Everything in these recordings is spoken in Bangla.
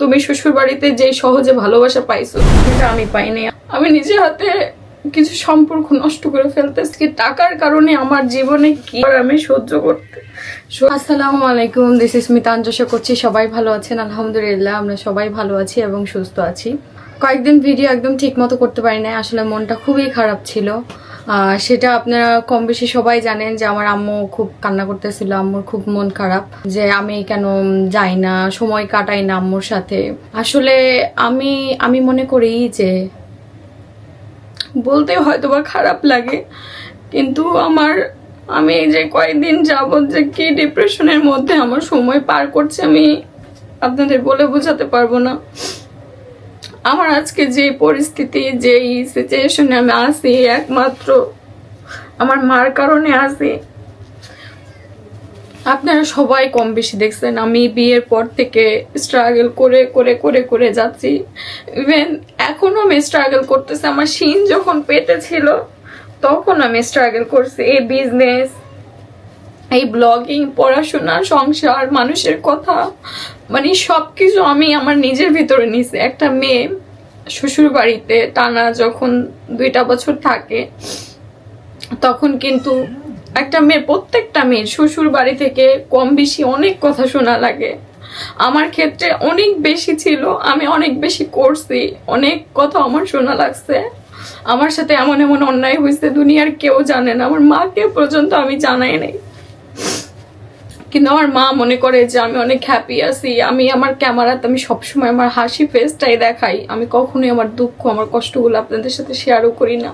তুমি শ্বশুর বাড়িতে যে সহজে ভালোবাসা পাইছো সেটা আমি পাইনি। আমি নিজে হাতে কিছু সম্পর্ক নষ্ট করে ফেলতেছি টাকার কারণে। আমার জীবনে কি আমি সহ্য করতে। আসসালামু আলাইকুম, দিস ইজ মিতান। আশা করছি সবাই ভালো আছেন। আলহামদুলিল্লাহ আমরা সবাই ভালো আছি এবং সুস্থ আছি। কয়েকদিন ভিডিও একদম ঠিক মতো করতে পারি না, আসলে মনটা খুবই খারাপ ছিল। সেটা আপনারা কম বেশি সবাই জানেন যে আমার আম্মু খুব কান্না করতেছিল। আম্মুর খুব মন খারাপ যে আমি কেন যাই না, সময় কাটাই না আম্মুর সাথে। আসলে আমি মনে করি যে বলতে হয়তো বা খারাপ লাগে, কিন্তু আমি এই যে কয়েকদিন যাবত যে কি ডিপ্রেশনের মধ্যে আমার সময় পার করছে আমি আপনাদের বলে বোঝাতে পারবো না। আমার আজকে যে পরিস্থিতি, যে সিচুয়েশনে আমি আছি, একমাত্র আমার মার কারণে আছি। আপনারা সবাই কম বেশি দেখছেন আমি বিয়ের পর থেকে স্ট্রাগল করে করে করে করে যাচ্ছি। ইভেন এখনো আমি স্ট্রাগল করতেছি। আমার শিন যখন পেটে ছিল তখন আমি স্ট্রাগল করছি। এই বিজনেস, এই ব্লগিং, পড়াশোনা, সংসার, মানুষের কথা, মানে সবকিছু আমি আমার নিজের ভিতরে নিছি। একটা মেয়ে শ্বশুর বাড়িতে টানা যখন 2টা বছর থাকে তখন কিন্তু একটা মেয়ে, প্রত্যেকটা মেয়ের শ্বশুর বাড়ি থেকে কম বেশি অনেক কথা শোনা লাগে। আমার ক্ষেত্রে অনেক বেশি ছিল, আমি অনেক বেশি করছি, অনেক কথা আমার শোনা লাগছে। আমার সাথে এমন এমন অন্যায় হয়েছে দুনিয়ার কেউ জানে না, আমার মাকে পর্যন্ত আমি জানাই নাই। কিন্তু আমার মা মনে করে যে আমি অনেক হ্যাপি আছি। আমি আমার ক্যামেরাতে আমি সবসময় আমার হাসি ফেসটাই দেখাই। আমি কখনোই আমার দুঃখ, আমার কষ্টগুলো আপনাদের সাথে শেয়ারও করি না,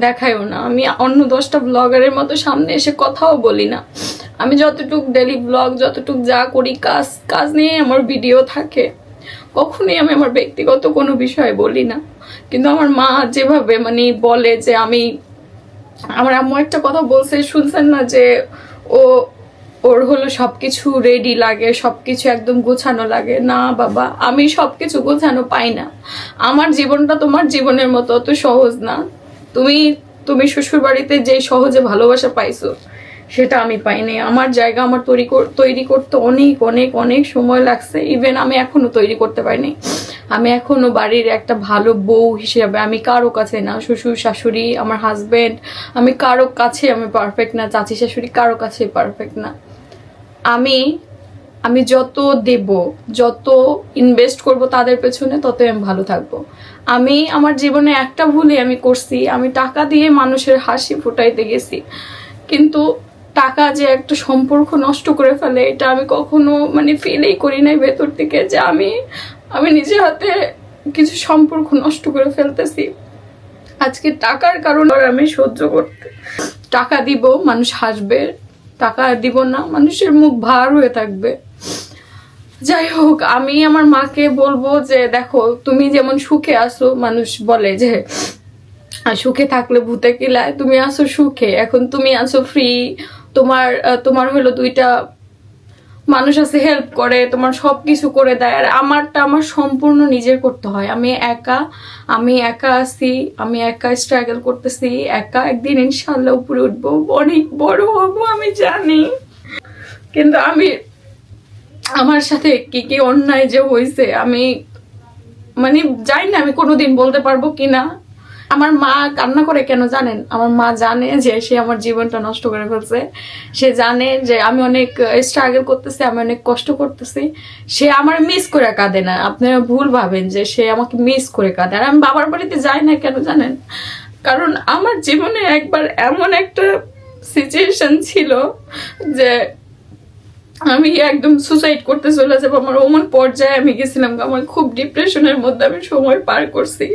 দেখাইও না। আমি অন্য 10টা ব্লগারের মতো সামনে এসে কথাও বলি না। আমি যতটুক ডেলি ব্লগ, যতটুক যা করি কাজ নিয়ে আমার ভিডিও থাকে। কখনোই আমি আমার ব্যক্তিগত কোনো বিষয় বলি না। কিন্তু আমার মা যেভাবে মানে বলে যে আমার আম্মু একটা কথা বলছে, শুনছেন না, যে ওর হলো সবকিছু রেডি লাগে, সবকিছু একদম গোছানো লাগে। না বাবা, আমি সবকিছু গোছানো পাই না। আমার জীবনটা তোমার জীবনের মতো অত সহজ না। তুমি শ্বশুর বাড়িতে যে সহজে ভালোবাসা পাইছো সেটা আমি পাইনি। আমার জায়গা আমার তৈরি করতে অনেক অনেক অনেক সময় লাগছে। ইভেন আমি এখনো তৈরি করতে পারিনি। আমি এখনো বাড়ির একটা ভালো বউ হিসেবে আমি কারো কাছে না, শ্বশুর শাশুড়ি, আমার হাজবেন্ড, আমি কারো কাছে আমি পারফেক্ট না। চাচি শাশুড়ি কারো কাছে পারফেক্ট না। আমি যত দেব, যত ইনভেস্ট করব তাদের পেছনে, ততই আমি ভালো থাকবো। আমি আমার জীবনে একটা ভুলই আমি করছি, আমি টাকা দিয়ে মানুষের হাসি ফুটাইতে গেছি। কিন্তু টাকা যে একটা সম্পর্ক নষ্ট করে ফেলে এটা আমি কখনো মানে ফিলই করি নাই ভেতর থেকে, যে আমি নিজে হাতে কিছু সম্পর্ক নষ্ট করে ফেলতেছি আজকে টাকার কারণে। আমি সহ্য করতে, টাকা দিব মানুষ হাসবে, টাকা দিব না মানুষের মুখ ভার হয়ে থাকবে। যাই হোক, আমি আমার মাকে বলবো যে দেখো, তুমি যেমন সুখে আসো, মানুষ বলে যে সুখে থাকলে ভূতে কিলায়, তুমি আসো সুখে, এখন তুমি আসো ফ্রি। তোমার হলো 2টা মানুষ আছে হেল্প করে, তোমার সবকিছু করে দেয়। আর আমারটা আমার সম্পূর্ণ নিজের করতে হয়। আমি একা আছি, আমি একা স্ট্রাগল করতেছি, একা একদিন ইনশাল্লাহ উপরে উঠবো, অনেক বড় হবো আমি জানি। কিন্তু আমার সাথে কি কি অন্যায় যে হয়েছে আমি মানে জানি না, আমি কোনোদিন বলতে পারবো কিনা। আমার মা কান্না করে কেন জানেন? আমার মা জানে যে সে আমার জীবনটা নষ্ট করে ফেলছে। সে জানে যে আমি অনেক স্ট্রাগল করতেছি, আমি অনেক কষ্ট করতেছি। সে আমার মিস করে কাঁদে না। আপনারা ভুল ভাবেন যে সে আমাকে মিস করে কাঁদে। আর আমি বাবার বাড়িতে যাই না কেন জানেন? কারণ আমার জীবনে একবার এমন একটা সিচুয়েশন ছিল যে আমি একদম সুসাইড করতে চলে যাবো। আমার ওমন পর্যায়ে আমি গেছিলাম, আমার খুব ডিপ্রেশনের মধ্যে আমি সময় পার করছি।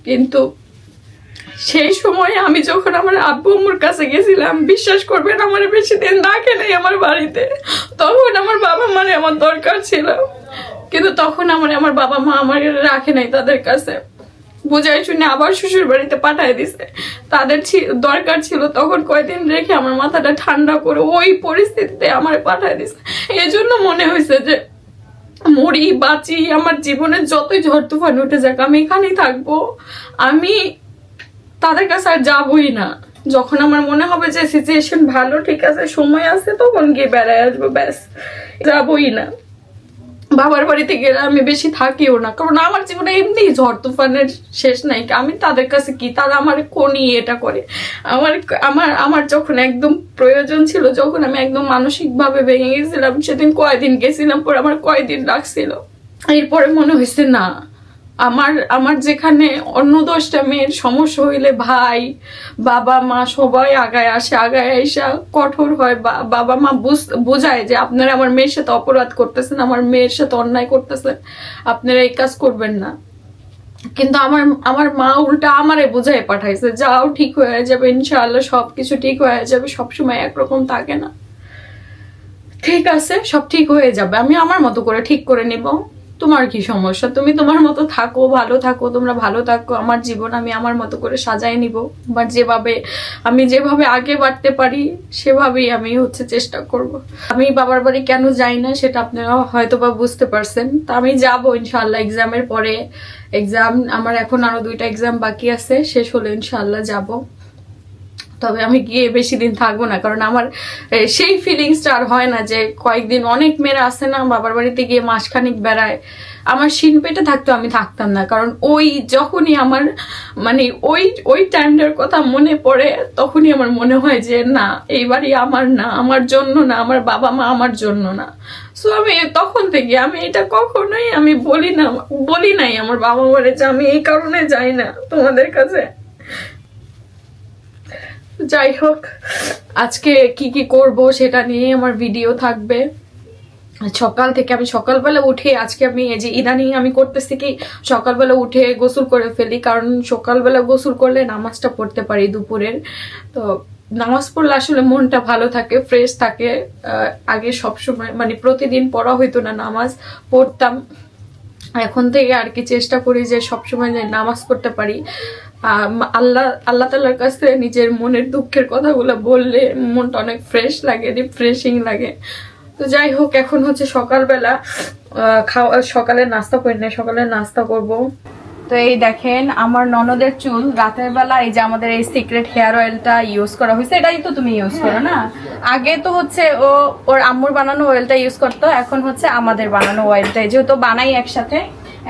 কিন্তু সেই সময় আমি যখন আমার আব্বু আম্মুর কাছে গেছিলাম, বিশ্বাস করবেন আমার বেশি দিন রাখে নাই আমার বাড়িতে। তখন আমার বাবা মারে আমার দরকার ছিল, কিন্তু তখন আমার বাবা মা আমার রাখে নাই তাদের কাছে। বুঝাই শুনে আবার শ্বশুর বাড়িতে পাঠায় দিছে। তাদের দরকার ছিল, তখন কয়দিন রেখে আমার মাথাটা ঠান্ডা করে ওই পরিস্থিতিতে আমার পাঠায় দিছে। এজন্য মনে হয়েছে যে মরি বাঁচি, আমার জীবনে যতই ঝড় তুফান উঠে যাক আমি এখানেই থাকবো। আমি তাদের কাছে আর যাবই না। যখন আমার মনে হবে যে সিচুয়েশন ভালো, ঠিক আছে, সময় আছে, তখন গিয়ে বেড়ায় আসবো, ব্যাস, যাবই না। বাবার বাড়িতে গেলে আমি বেশি থাকিও না, কারণ আমার জীবনে এমনি ঝড় তুফানের শেষ নাই। আমি তাদের কাছে কি, তারা আমার কোনই এটা করে। আমার আমার আমার যখন একদম প্রয়োজন ছিল, যখন আমি একদম মানসিক ভাবে ভেঙে গেছিলাম, সেদিন কয়দিন গেছিলাম, পরে আমার কয়দিন রাখছিল। এরপরে মনে হয়েছে না, আমার আমার যেখানে অন্য 10টা মেয়ের সমস্যা হইলে ভাই বাবা মা সবাই আগায় আসে, আগায় আইসা কঠোর হয়, বাবা মা বোঝায় যে আপনারা আমার মেয়ের সাথে অপরাধ করতেছেন, আমার মেয়ের সাথে অন্যায় করতেছেন, আপনারা এই কাজ করবেন না। কিন্তু আমার আমার মা উল্টা আমারে বোঝায় পাঠাইছে, যাও ঠিক হয়ে যাবে ইনশাআল্লাহ, সবকিছু ঠিক হয়ে যাবে, সবসময় একরকম থাকে না, ঠিক আছে সব ঠিক হয়ে যাবে, আমি আমার মতো করে ঠিক করে নিব, তোমার কি সমস্যা, তুমি তোমার মতো থাকো, ভালো থাকো, তোমরা ভালো থাকো, আমার জীবন আমি আমার মতো করে সাজাই নিব। বাট আমি যেভাবে আগে বাড়তে পারি সেভাবেই আমি চেষ্টা করব। আমি বাবার বাড়ি কেন যাই না সেটা আপনারা হয়তো বা বুঝতে পারছেন। তা আমি যাবো ইনশাআল্লাহ এক্সামের পরে। এক্সাম আমার এখন আরো 2টা এক্সাম বাকি আছে, শেষ হলে ইনশাআল্লাহ যাব। তবে আমি গিয়ে বেশি দিন থাকবো না, কারণ আমার সেই ফিলিংসটা আর হয় না যে কয়েকদিন। অনেক মেয়েরা আসে না বাবার বাড়িতে গিয়ে মাসখানিক বেড়ায়, আমার শিন পেটে থাকতো, আমি থাকতাম না। কারণ যখনই আমার ওই টাইমটার কথা মনে পড়ে, তখনই আমার মনে হয় যে না, এই বাড়ি আমার না, আমার জন্য না, আমার বাবা মা আমার জন্য না। সো আমি তখন থেকে আমি এটা কখনোই আমি বলি নাই আমার বাবা মারে যে আমি এই কারণে যাই না তোমাদের কাছে। যাই হোক, আজকে কি কি করব সেটা নিয়ে আমার ভিডিও থাকবে। সকাল থেকে আমি সকালবেলা উঠে, আজকে আমি এই যে ইদানিং আমি করতেছি কি, সকালবেলা উঠে গোসল করে ফেলি, কারণ সকালবেলা গোসল করলে নামাজটা পড়তে পারি দুপুরের। তো নামাজ পড়লে আসলে মনটা ভালো থাকে, ফ্রেশ থাকে। আগে সবসময় প্রতিদিন পড়া হইতো না, নামাজ পড়তাম। এখন থেকে আর কি চেষ্টা করি যে সবসময় নামাজ পড়তে পারি। আল্লাহ তাআলার কাছে নিজের মনের দুঃখের কথাগুলো বললে মনটা অনেক ফ্রেশ লাগে, রিফ্রেশিং লাগে। তো যাই হোক, এখন সকালবেলা সকালে নাস্তা করি না, সকালে নাস্তা করব। তো এই দেখেন আমার ননদের চুল, রাতের বেলা এই যে আমাদের এই সিক্রেট হেয়ার অয়েলটা ইউজ করা হয়েছে। এটাই তো তুমি ইউজ করো না? আগে তো ওর আম্মুর বানানো অয়েলটা ইউজ করতো, এখন আমাদের বানানো অয়েলটা, যেহেতু বানাই একসাথে।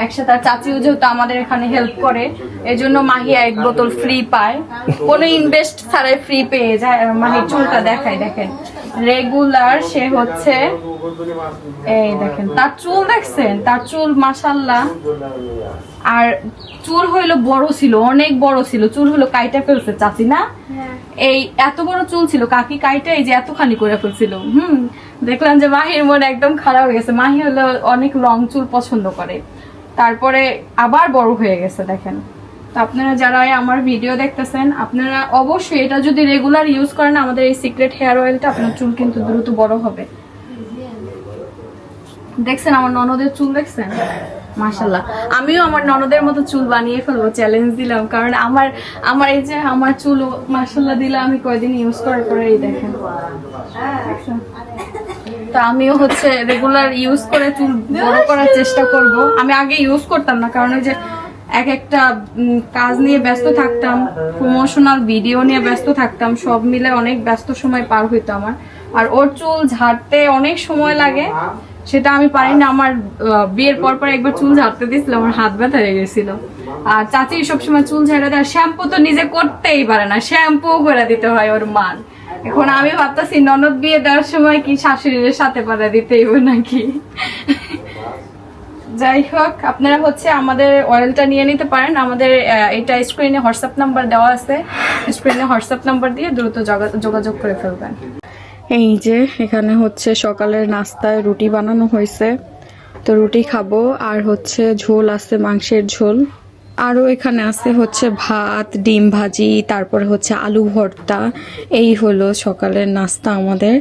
আর চাচিও যেহেতু আমাদের এখানে হেল্প করে, এই জন্য মাহিয়া 1 বোতল ফ্রি পায়, কোনো ইনভেস্ট ছাড়াই ফ্রি পেয়ে যায়। মাহির চুলটা দেখেন রেগুলার, সে এই দেখেন তার চুল, দেখছেন তার চুল মাশাআল্লাহ। আর চুল হইলো বড় ছিল, অনেক বড় ছিল, চুল হলো কাইটা ফেলছে চাচি না? এই এত বড় চুল ছিল, কাকি কাইটা এই যে এতখানি করে ফেলছিল। দেখলাম যে মাহির মন একদম খারাপ হয়ে গেছে। মাহি হলো অনেক লং চুল পছন্দ করে, তারপরে আবার বড় হয়ে গেছে দেখেন। তো আপনারা যারা আমার ভিডিও দেখতেছেন, আপনারা অবশ্যই এটা যদি রেগুলার ইউজ করেন, আমাদের এই সিক্রেট হেয়ার অয়েলটা, আপনার চুল কিন্তু দ্রুত বড় হবে। দেখছেন আমার ননদের চুল, দেখছেন মাশাআল্লাহ। আমিও আমার ননদের মতো চুল বানিয়ে ফেলবো, চ্যালেঞ্জ দিলাম। কারণ আমার এই যে আমার চুল মাশাআল্লাহ দিলে আমি কয়দিন ইউজ করার পরে এই দেখেন। তো আমিও রেগুলার ইউজ করে চুল বড় করার চেষ্টা করব। আমি আগে ইউজ করতাম না, কারণ ওই যে একটা কাজ নিয়ে ব্যস্ত থাকতাম, প্রমোশনাল ভিডিও নিয়ে ব্যস্ত থাকতাম, সব মিলে অনেক ব্যস্ত সময় পার হইতো আমার। আর ওর চুল ঝাড়তে অনেক সময় লাগে, সেটা আমি পারি না। আমার বিয়ের পর একবার চুল ঝাড়তে দিয়েছিল, আমার হাত ব্যথা হয়ে গেছিল। আর চাচি সবসময় চুল ঝাড়া দেয়, শ্যাম্পু তো নিজে করতেই পারে না, শ্যাম্পু করে দিতে হয় ওর মান। এখন আমি ভাবতেছি ননদ বিয়ে দেওয়ার সময় কি শাশুড়ির সাথে পারে দিতেই হবে নাকি। যাই হোক, আপনারা আমাদের অয়েলটা নিয়ে নিতে পারেন। আমাদের এটা স্ক্রিনে হোয়াটসঅ্যাপ নাম্বার দেওয়া আছে, স্ক্রিনে হোয়াটসঅ্যাপ নাম্বার দিয়ে দ্রুত যোগাযোগ করে ফেলবেন। এই যে এখানে সকালের নাস্তায় রুটি বানানো হয়েছে, তো রুটি খাবো। আর ঝোল আছে, মাংসের ঝোল। আরও এখানে আছে ভাত, ডিম ভাজি, তারপরে আলু ভর্তা। এই হলো সকালের নাস্তা আমাদের,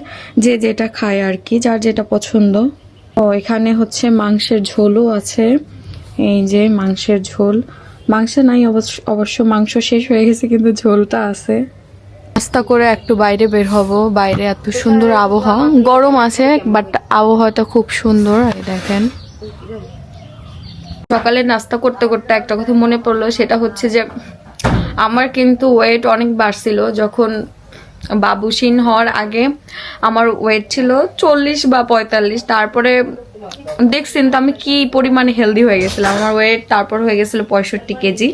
যে যেটা খায় আর কি, যার যেটা পছন্দ। ও এখানে মাংসের ঝোলও আছে, এই যে মাংসের ঝোল। মাংস নাই অবশ্য মাংস শেষ হয়ে গেছে, কিন্তু ঝোলটা আছে। নাস্তা করে একটু বাইরে বের হব। বাইরে এত সুন্দর আবহাওয়া, গরম আছে বাট আবহাওয়াটা খুব সুন্দর। এই দেখেন, সকালে নাস্তা করতে করতে একটা কথা মনে পড়লো, সেটা যে আমার কিন্তু ওয়েট অনেক বাড়ছিল। যখন বাবুসিন হওয়ার আগে আমার ওয়েট ছিল 40 বা 45, তারপরে দেখছেন তো আমি কি পরিমাণে হেলদি হয়ে গেছিলাম। আমার ওয়েট তারপর হয়ে গেছিল 65 কেজি।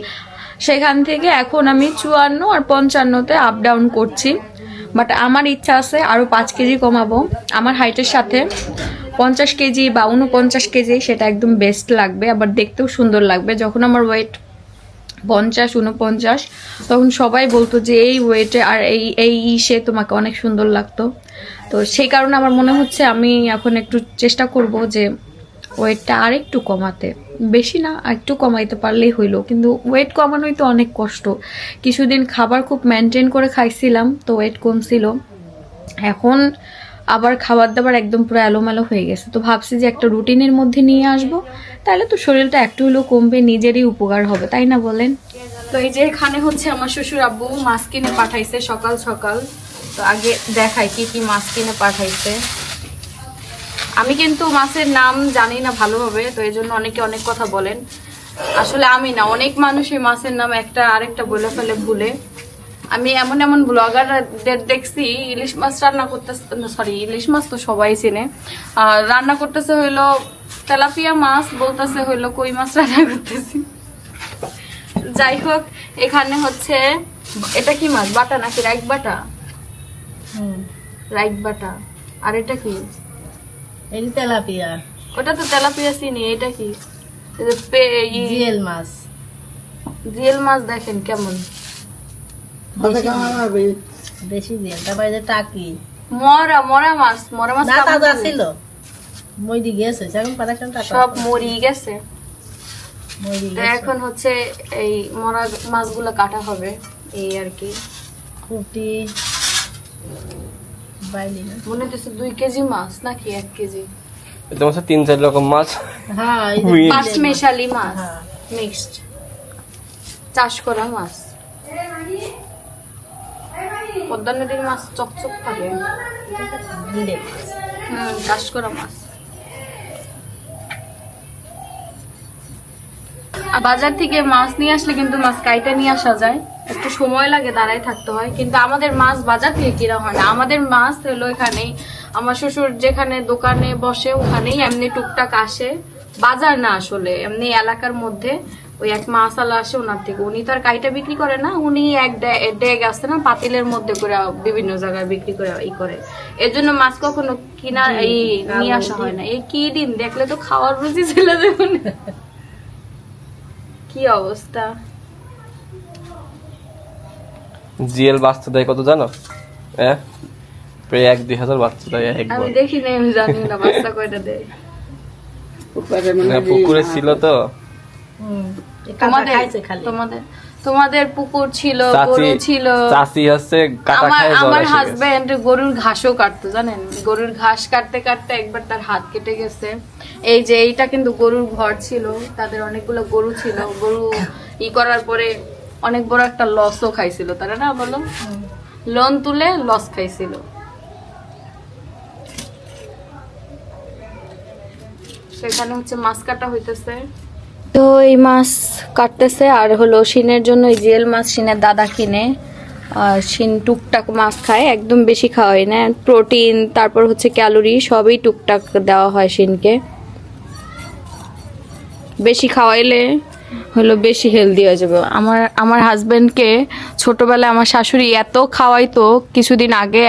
সেখান থেকে এখন আমি 54 আর 55-তে আপ ডাউন করছি। বাট আমার ইচ্ছা আছে আরও 5 কেজি কমাবো। আমার হাইটের সাথে 50 কেজি বা 49 কেজি সেটা একদম বেস্ট লাগবে, আবার দেখতেও সুন্দর লাগবে। যখন আমার ওয়েট 50-49 তখন সবাই বলতো যে এই ওয়েটে আর এই সে তোমাকে অনেক সুন্দর লাগতো। তো সেই কারণে আমার মনে হচ্ছে আমি এখন একটু চেষ্টা করব যে ওয়েটটা আর একটু কমাতে, বেশি না একটু কমাইতে পারলেই হইলো। কিন্তু ওয়েট কমানোই তো অনেক কষ্ট। কিছুদিন খাবার খুব মেনটেন করে খাইছিলাম তো ওয়েট কমছিল, এখন আবার খাবার দাবার একদম পুরো এলোমেলো হয়ে গেছে। তো ভাবছি যে একটা রুটিনের মধ্যে নিয়ে আসবো, তাহলে তো শরীরটা একটু হলেও কমবে, নিজেরই উপকার হবে, তাই না বলেন? তো এই যে এখানে হচ্ছে আমার শ্বশুর আব্বু মাছ কিনে পাঠাইছে সকাল সকাল। তো আগে দেখাই কি কি মাছ কিনে পাঠাইছে। আমি কিন্তু মাছের নাম জানি না ভালোভাবে, তো এই জন্য অনেকে অনেক কথা বলেন। আসলে আমি না, অনেক মানুষই মাছের নাম একটা আরেকটা বলে ফেলে ভুলে। আমি এমন এমন ব্লগারদের দেখছি ইলিশ মাছ রান্না করতেছে, সরি ইলিশ মাছ তো সবাই চিনে, রান্না করতেছে হইলো তেলাপিয়া মাছ, বলতেছে হইলো কই মাছ রান্না করতেছি। যাই হোক, এখানে হচ্ছে এটা কি মাছ, বাটা নাকি রাইক বাটা? রাইক বাটা। আর এটা কি? এই তেলাপিয়া। ওটা তো তেলাপিয়া চিনি। এটা কি? জিএল মাছ। জিএল মাছ দেখেন কেমন বেশি জিএল। তারপরে যে টাকি মরা মরা মাছ। মরা মাছ না তাজা ছিল, মইদি গেছে এখন পাঠাশন টাকা সব মরি গেছে। মইদি তো গেছে। এখন হচ্ছে এই মরা মাছগুলো কাটা হবে, এই আর কি। কুটি বাইলি না। মনে হচ্ছে 2 কেজি মাছ নাকি 1 কেজি? এটা হচ্ছে 3-4 রকম মাছ। হ্যাঁ এই যে Mixed. পাঁচ মেশালি মাছ, হ্যাঁ। মিক্সড চাষ করা মাছ। পদ্মা নদীর মাছ চকচক থাকে। বিলে। চাষ করা মাছ। আর বাজার থেকে মাছ নিয়ে আসলে কিন্তু মাছ কাইটা নিয়ে আসা যায়, একটু সময় লাগে, দাঁড়ায় থাকতে হয়। কিন্তু আমাদের মাছ বাজার থেকে কিনা হয় না। আমাদের মাছ হলো এখানেই, আমার শ্বশুর যেখানে দোকানে বসে ওখানেই এমনি টুকটাক আসে। বাজার না আসলে, এমনি এলাকার মধ্যে ওই এক মাছালা আসে ওনার থেকে। উনি তো আর কাইটা বিক্রি করে না, উনি এক ড্যাগ আছে না পাতিলের মধ্যে করে বিভিন্ন জায়গায় বিক্রি করে ই করে। এর জন্য মাছ কখনো কিনা এই নিয়ে আসা হয় না। এই কি দিন দেখলে তো খাওয়ার রুচি ছিল দেখুন কি অবস্থা। জিএল বাচ্চা দেয় কত জানো? প্রায় 1-2 হাজার বাচ্চা দেয় আমি একবার। দেখি না, আমি জানি না বাচ্চা কয়টা দেয়। পুকুরে ছিল তো। তোমাদের খাইছে খালি। তোমাদের পুকুর ছিল, চাচি গরু ছিল। চাচি হচ্ছে কাটা খায় জ্বর আমার এসে গেছে। হাজবেন্ড গরুর ঘাসও কাটতো, জানেন? গরুর ঘাস কাটতে কাটতে একবার তার হাত কেটে গেছে। এই যে এইটা কিন্তু গরুর ঘর ছিল, তাদের অনেকগুলো গরু ছিল। গরু ই করার পরে অনেক বড় একটা লসও খাইছিল তারা, না বলো? লোন তুলে লস খাইছিল। সেখানে হচ্ছে মাছ কাটা হইতেছে। তো এই মাছ কাটতেছে আর হলো শিনের জন্য এই জিএল মাছ শিনের দাদা কিনে। আর শিন টুকটাক মাছ খায়, একদম বেশি খাওয়া হয় না। প্রোটিন তারপর হচ্ছে ক্যালোরি সবই টুকটাক দেওয়া হয় শিনকে। বেশি খাওয়াইলে হলো বেশি হেলদি হয়ে যাবে। আমার হাজবেন্ডকে ছোটবেলায় আমার শাশুড়ি এত খাওয়াইতো। কিছুদিন আগে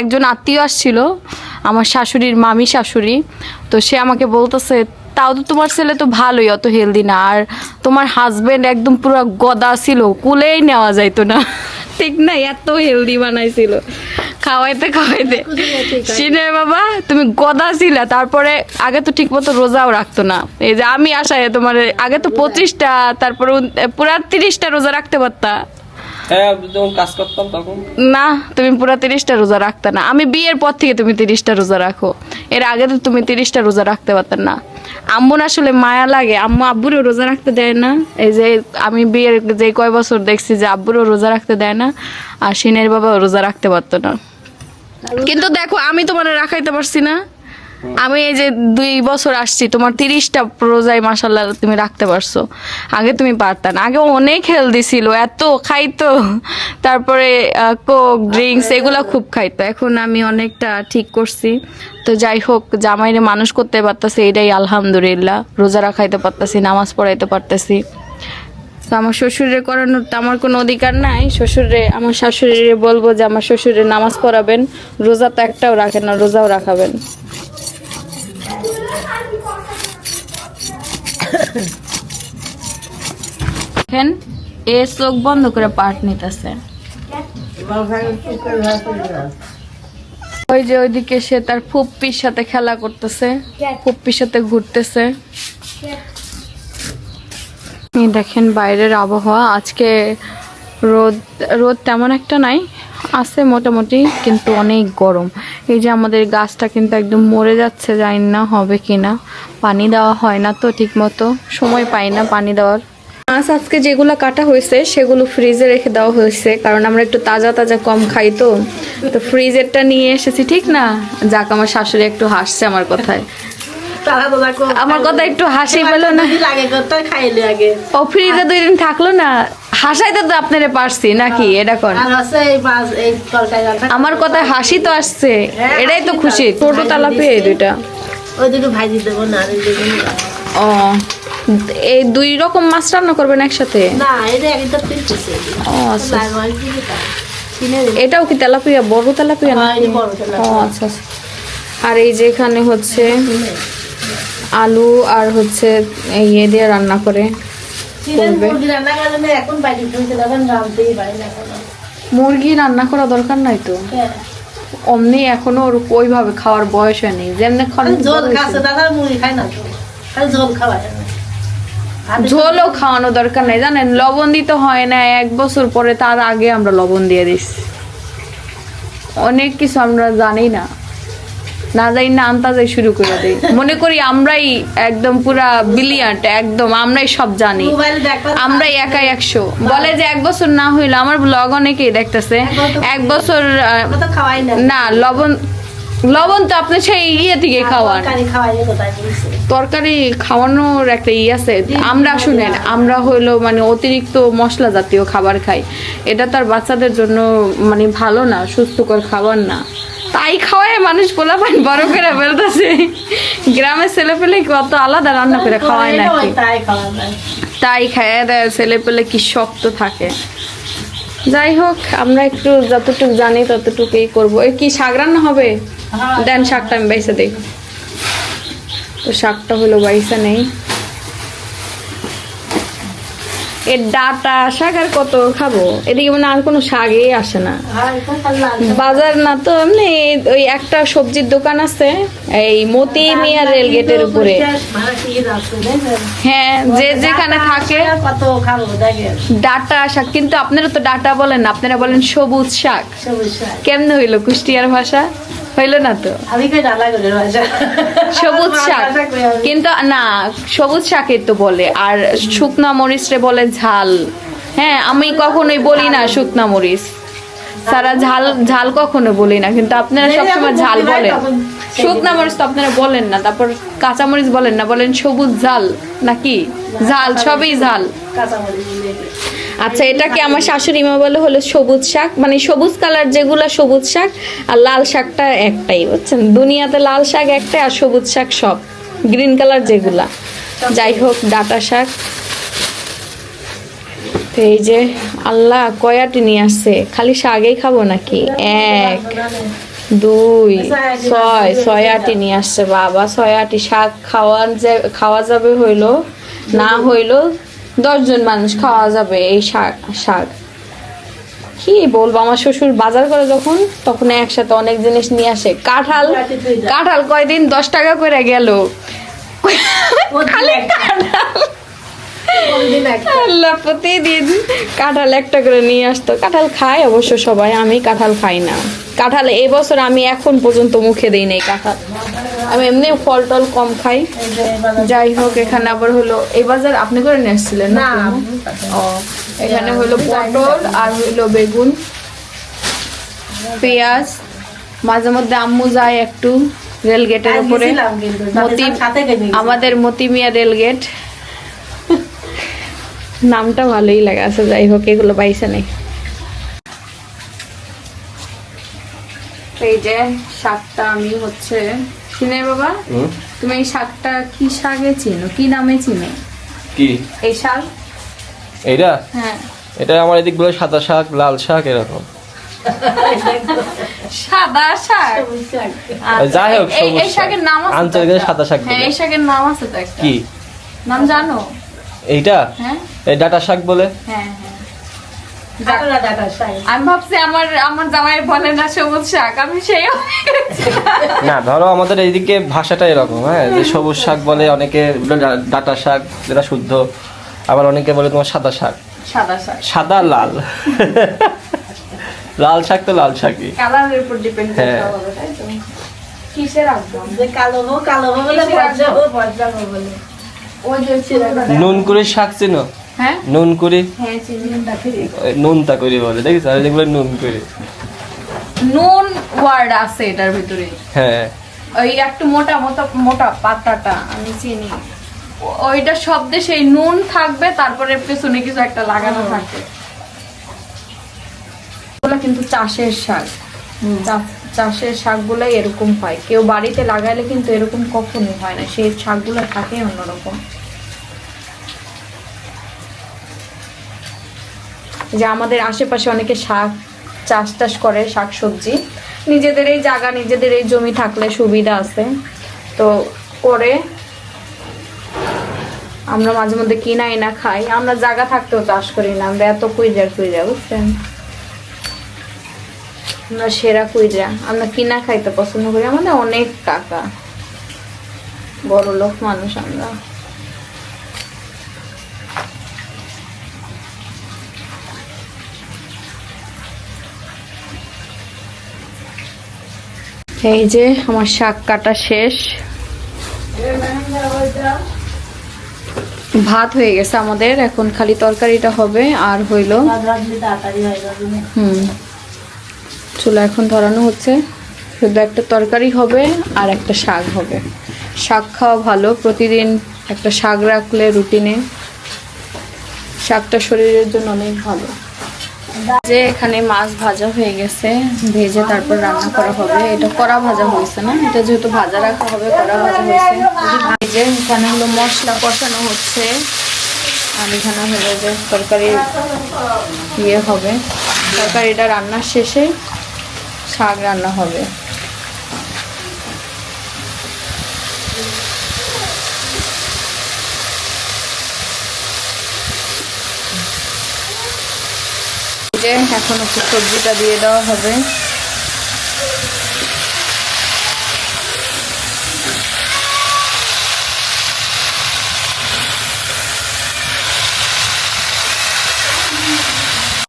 একজন আত্মীয় আসছিল, আমার শাশুড়ির মামি শাশুড়ি। তো সে আমাকে বলতেছে, তাও তো তোমার ছেলে তো ভালোই, অত হেলদি না, আর তোমার হাজবেন্ড একদম পুরো গদা ছিল, কুলেই নেওয়া যাইতো না। ঠিক না? এত হেলদি বানাইছিল খাওয়াইতে খাওয়াইতে। সিনের বাবা তুমি গদা ছিল। তারপরে আগে তো ঠিক মতো রোজাও রাখতো না। এই যে আমি আসায় তোমার আগে তো 25টা, তারপরে পুরা 30টা রোজা রাখতে পারতা। হ্যাঁ যখন কাজ করতাম তখন। না, তুমি পুরা 30টা রোজা রাখতে না। আমি বিয়ের পর থেকে তুমি 30টা রোজা রাখো, এর আগে তো তুমি 30টা রোজা রাখতে পারতেন না। আম্মুর আসলে মায়া লাগে, আম্মু আব্বুরও রোজা রাখতে দেয় না। এই যে আমি বিয়ের যে কয় বছর দেখছি যে আব্বুরও রোজা রাখতে দেয় না, আর সিনের বাবাও রোজা রাখতে পারতো না। কিন্তু দেখো আমি তোমার রাখাইতে পারছি না, আমি এই যে 2 বছর আসছি, তোমার 30টা রোজায় মাশাল্লাহ তুমি রাখতে পারছো। আগে তুমি পারতা না, আগে অনেক হেলদি ছিল, এত খাইতো, তারপরে কোক ড্রিঙ্কস এগুলা খুব খাইতো। এখন আমি অনেকটা ঠিক করছি। তো যাই হোক, জামাইরে মানুষ করতে পারতেছি, এটাই আলহামদুলিল্লাহ। রোজা রাখাইতে পারতেছি, নামাজ পড়াইতে পারতেছি। তো আমার শ্বশুরে করানোর তো আমার কোনো অধিকার নাই। আমার শাশুড়িরে বলবো যে আমার শ্বশুরে নামাজ পড়াবেন, রোজা তো একটাও রাখেন না, রোজাও রাখাবেন। দেখেন এ চোখ বন্ধ করে পাট নিতেছে। ওই যে ওইদিকে সে তার ফুপ্পির সাথে খেলা করতেছে, ফুপ্পির সাথে ঘুরতেছে। এই দেখেন বাইরের আবহাওয়া, আজকে রোদ রোদ তেমন একটা নাই, আছে মোটামুটি, কিন্তু অনেক গরম। এই যে আমাদের গাছটা কিন্তু একদম মরে যাচ্ছে, জানি না হবে কিনা। পানি দেওয়া হয় না তো ঠিক মতো, সময় পাই না পানি দেওয়ার। মাছ আজকে যেগুলো কাটা হয়েছে সেগুলো ফ্রিজে রেখে দেওয়া হয়েছে, কারণ আমরা একটু তাজা তাজা কম খাই। তো ফ্রিজেরটা নিয়ে এসেছি, ঠিক না? যাক, আমার শাশুড়ি একটু হাসছে আমার কথায়। আমার কথা একটু হাসি পেলো না? ও ফ্রিজে 2 দিন থাকলো না, হাসাইতে তো আপনারে পারছি নাকি? এটা কোন আমার কথায় হাসি তো আসছে, এটাই তো খুশি। ছোট তেলাপিয়া এই দুইটা, ওই দুটো ভাজি দেবো না। ও এই 2 রকম মাছ রান্না করবেন একসাথে? না, এটা একটা পিস আছে। ও আচ্ছা, এটাও কি তেলাপিয়া? বড় তেলাপিয়া না? ও আচ্ছা। আর এই যে এখানে হচ্ছে আলু আর হচ্ছে ইয়ে দিয়ে রান্না করে করবে। মুরগি রান্না করা দরকার নাই তো, অমনি এখনো ওর ওইভাবে খাওয়ার বয়স হয়নি। যেমনি ঝোলও খাওয়ানো দরকার নাই, জানেন? লবণ দিতে হয় না 1 বছর পরে, তার আগে আমরা লবণ দিয়ে দিচ্ছি। অনেক কিছু আমরা জানি না, না জানি না আন্তাজাই শুরু করে দেই, মনে করি আমরাই একদম পুরা ব্রিলিয়ান্ট, একদম আমরাই সব জানি, আমরাই একাই 100। বলে যে 1 বছর না হইলো, আমার ব্লগ অনেকেই দেখতেছে 1 বছর না, লবণ তো আপনি সেই ইয়ে থেকে খাওয়ান, তরকারি খাওয়ানোর একটা ই আছে। আমরা শুনেন, আমরা হইলো মানে অতিরিক্ত মশলা জাতীয় খাবার খাই, এটা তার বাচ্চাদের জন্য মানে ভালো না, সুস্থকর খাবার না। তাই খাওয়ায় মানুষ পোলাপান বড় করে ফেলতেছে। গ্রামের ছেলে পেলে কত আলাদা রান্না করে খাওয়ায় নাকি, তাই খায় দেয় ছেলে পেলে কি শক্ত থাকে। যাই হোক, আমরা একটু যতটুকু জানি ততটুকুই করবো। এই কি শাক রান্না হবে? দেন শাকটা আমি বাইসে দিই। তো শাকটা হলো বাইসা নেই, এর ডাটা শাক আর কত খাবো? এদিকে মানে আর কোনো শাকই আসে না, বাজার না তো। এমনি ওই একটা সবজির দোকান আছে এই মতি মিয়া রেল গেটের উপরে, হ্যাঁ, যে যেখানে থাকে ডাটা শাক। কিন্তু আপনারা তো ডাটা বলেন না, আপনারা বলেন সবুজ শাক। কেমনে হইলো কুষ্টিয়ার ভাষা? হইলো না তো, সবুজ শাক। কিন্তু না, সবুজ শাকের তো বলে, আর শুকনা মরিচ রে বলে ঝাল। হ্যাঁ, আমি কখনোই বলি না শুকনা মরিচ সারা, ঝাল ঝাল কখনো বলি না, কিন্তু আপনারা সবসময় ঝাল বলেন। শুকনা মরিচ তো আপনারা বলেন না, তারপর কাঁচা মরিচ বলেন না, বলেন সবুজ ঝাল নাকি ঝাল, সবই ঝাল। আচ্ছা, এটাকে আমার শাশুড়ি মা বলে হলো সবুজ শাক, মানে সবুজ কালার যেগুলা সবুজ শাক, আর লাল শাকটা একটাই, বুঝছেন? দুনিয়াতে লাল শাক একটাই, আর সবুজ শাক সব গ্রিন কালার যেগুলা। যাই হোক, ডাটা শাক। তো এই যে আল্লাহ কয়াটি নিয়ে আসছে, খালি শাকেই খাবো নাকি? 1 2 6 আটি নিয়ে আসছে বাবা। 6 আটি শাক খাওয়া যাবে হইলো, না হইলো 10 জন মানুষ খাওয়া যাবে এই শাক। কি বলবো, আমার শ্বশুর বাজার করে যখন, তখন একসাথে অনেক জিনিস নিয়ে আসে। কাঁঠাল কয়দিন 10 টাকা করে গেল, খালি কাঁঠাল। আল্লাহ, প্রতিদিন কাঁঠাল একটা করে নিয়ে আসতো। কাঁঠাল খায় অবশ্য সবাই, আমি কাঁঠাল খাই না। কাঁঠাল এই বছর আমি এখন পর্যন্ত মুখে দিই নাই কাঁঠাল, আমি এমনি ফল টল কম খাই। যাই হোক, এখানে আবার হলো এই বাজার আপনি করে নিয়ে আসছিলেন না? ও, এখানে হলো পটল আর হইলো বেগুন, পেঁয়াজ। মাঝে মধ্যে আম্মু যায় একটু রেলগেটের উপরে গেছিলাম কিন্তু মতি সাথে গেছি আমাদের মতিমিয়া রেলগেট নামটা ভালোই লাগে। আচ্ছা যাই হোক, এগুলো পাইছে নেই। এই যে শাকটা আমি হচ্ছে চিনে বাবা, তুমি এই শাকটা কি শাকে চিনো, কি নামে চিনো কি এই শাক? এইটা হ্যাঁ এটা আমার এদিক বলে সাদা শাক, লাল শাক এরকম। সাদা শাক। আচ্ছা, যাই হোক, এই- সবুজ এই শাকের নাম আছে তো আঞ্চলিক একটা? সাদা শাক হ্যাঁ বলে। এই শাকের নাম আছে তো একটা। কি নাম জানো? এইটা? হ্যাঁ এই ডাটা শাক বলে। হ্যাঁ হ্যাঁ। ডাটা ডাটা শাক আমি ভাবছি আমার আমার জামাই বলে না সবুজ শাক, আমি সেই না ধরো আমাদের এইদিকে ভাষাটা এরকম, হ্যাঁ, যে সবুজ শাক বলে অনেকে, ডাটা শাক যেটা শুদ্ধ, আবার অনেকে বলে তোমার সাদা শাক। সাদা শাক সাদা লাল লাল শাক তো লাল শাকই। কালারের উপর ডিপেন্ড করে হ্যাঁ। হবে, তাই তো? কিসের আগ্রহ? যে কালো বলে বর্জা বলে ওই যে নুন কুড়ি শাক চিনো? হ্যাঁ নুন কুড়ি, হ্যাঁ চিনি। নুন তা করি বলে, দেখিস আর যেগুলো নুন কুড়ি। নুন ওয়ার্ড আছে এটার ভিতরে, হ্যাঁ ওই একটু মোটা মোটা মোটা পাতাটা আমি চিনি। ওইটা শব্দে সেই নুন থাকবে, তারপরে পেছনে কিছু একটা লাগানো থাকবে। ওগুলো কিন্তু চাষের শাক, চাষের শাকগুলো এরকম হয়, কেউ বাড়িতে লাগাইলে কিন্তু এরকম কখনোই হয় না, সেই শাকগুলো থাকে অন্যরকম। যে আমাদের আশেপাশে অনেকে শাক চাষ করে, শাক সবজি নিজেদের এই জায়গা, নিজেদের এই জমি থাকলে সুবিধা আছে তো করে। আমরা মাঝে মধ্যে কিনাই না খাই, আমরা জায়গা থাকতেও চাষ করি না, আমরা এত কুইজা বুঝছেন, আমরা সেরা কুইজা, আমরা কিনা খাইতে পছন্দ করি, আমাদের অনেক টাকা, বড় লোক মানুষ আমরা। এই যে আমার শাক কাটা শেষ, ভাত হয়ে গেছে আমাদের, এখন খালি তরকারিটা হবে আর হইলো। তাড়াতাড়ি হয়ে যাবে চুলা এখন ধরানো হচ্ছে, শুধু একটা তরকারি হবে আর একটা শাক হবে। শাক খাওয়া ভালো, প্রতিদিন একটা শাক রাখলে রুটিনে, শাকটা শরীরের জন্য অনেক ভালো। যে এখানে মাছ ভাজা হয়ে গেছে, ভেজে তারপর রান্না করা হবে। এটা কড়া ভাজা হয়েছে না, এটা যেহেতু ভাজা রাখা হবে, কড়া ভাজা হয়েছে। ভেজে এখানে হলো মশলা কষানো হচ্ছে, আর এখানে হলো যে তরকারি ইয়ে হবে, তরকারিটা রান্নার শেষে শাক রান্না হবে। এখন হচ্ছে সবজিটা দিয়ে দেওয়া হবে।